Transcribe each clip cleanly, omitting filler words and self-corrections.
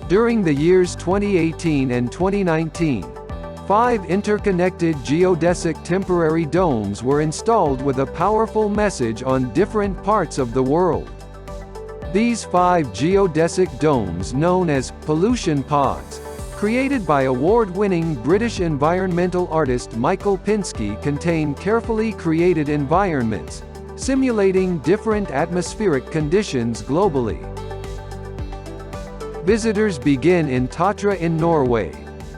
During the years 2018 and 2019, 5 interconnected geodesic temporary domes were installed with a powerful message on different parts of the world. These 5 geodesic domes, known as pollution pods, created by award-winning British environmental artist Michael Pinsky, contain carefully created environments, simulating different atmospheric conditions globally. Visitors begin in Tatra in Norway,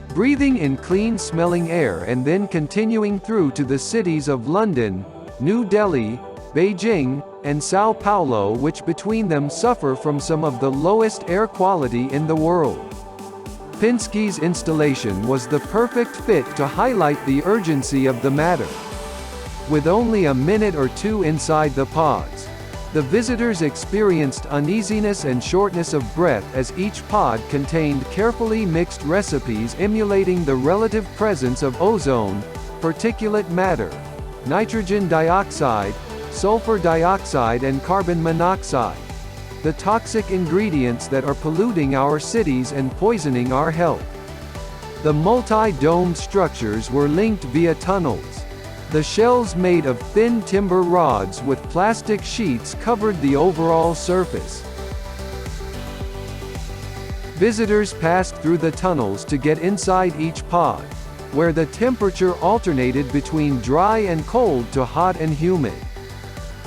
breathing in clean-smelling air and then continuing through to the cities of London, New Delhi, Beijing, and São Paulo, which between them suffer from some of the lowest air quality in the world. Pinsky's installation was the perfect fit to highlight the urgency of the matter. With only a minute or two inside the pods, the visitors experienced uneasiness and shortness of breath as each pod contained carefully mixed recipes emulating the relative presence of ozone, particulate matter, nitrogen dioxide, sulphur dioxide and carbon monoxide, the toxic ingredients that are polluting our cities and poisoning our health. The multi-domed structures were linked via tunnels. The shells made of thin timber rods with plastic sheets covered the overall surface. Visitors passed through the tunnels to get inside each pod, where the temperature alternated between dry and cold to hot and humid.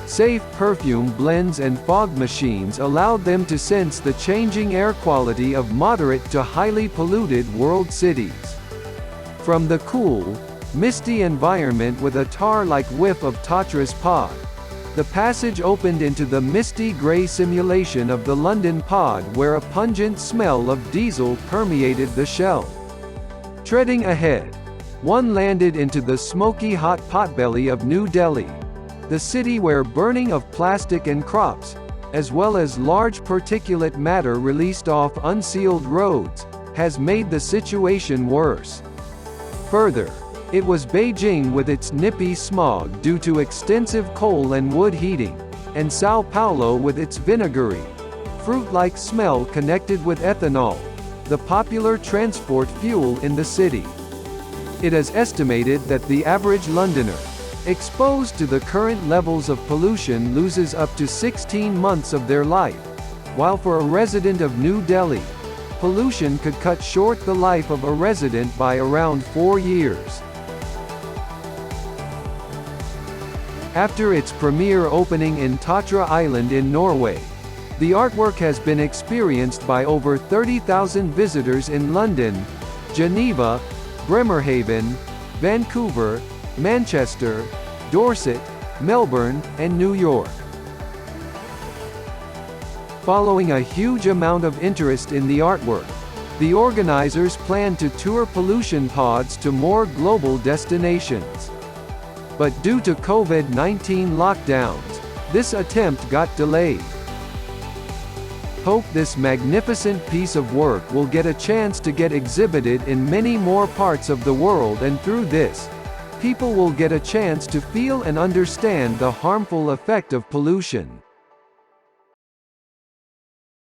Safe perfume blends and fog machines allowed them to sense the changing air quality of moderate to highly polluted world cities. From the cool, misty environment with a tar-like whiff of Tatra's pod, the passage opened into the misty grey simulation of the London pod, where a pungent smell of diesel permeated the shell. Treading ahead, one landed into the smoky hot potbelly of New Delhi, the city where burning of plastic and crops, as well as large particulate matter released off unsealed roads, has made the situation worse. Further, it was Beijing with its nippy smog due to extensive coal and wood heating, and São Paulo with its vinegary, fruit-like smell connected with ethanol, the popular transport fuel in the city. It is estimated that the average Londoner, exposed to the current levels of pollution, loses up to 16 months of their life, while for a resident of New Delhi, pollution could cut short the life of a resident by around 4 years. After its premiere opening in Tatra Island in Norway, the artwork has been experienced by over 30,000 visitors in London, Geneva, Bremerhaven, Vancouver, Manchester, Dorset, Melbourne, and New York. Following a huge amount of interest in the artwork, the organizers plan to tour pollution pods to more global destinations. But due to COVID-19 lockdowns, this attempt got delayed. Hope this magnificent piece of work will get a chance to get exhibited in many more parts of the world, and through this, people will get a chance to feel and understand the harmful effect of pollution.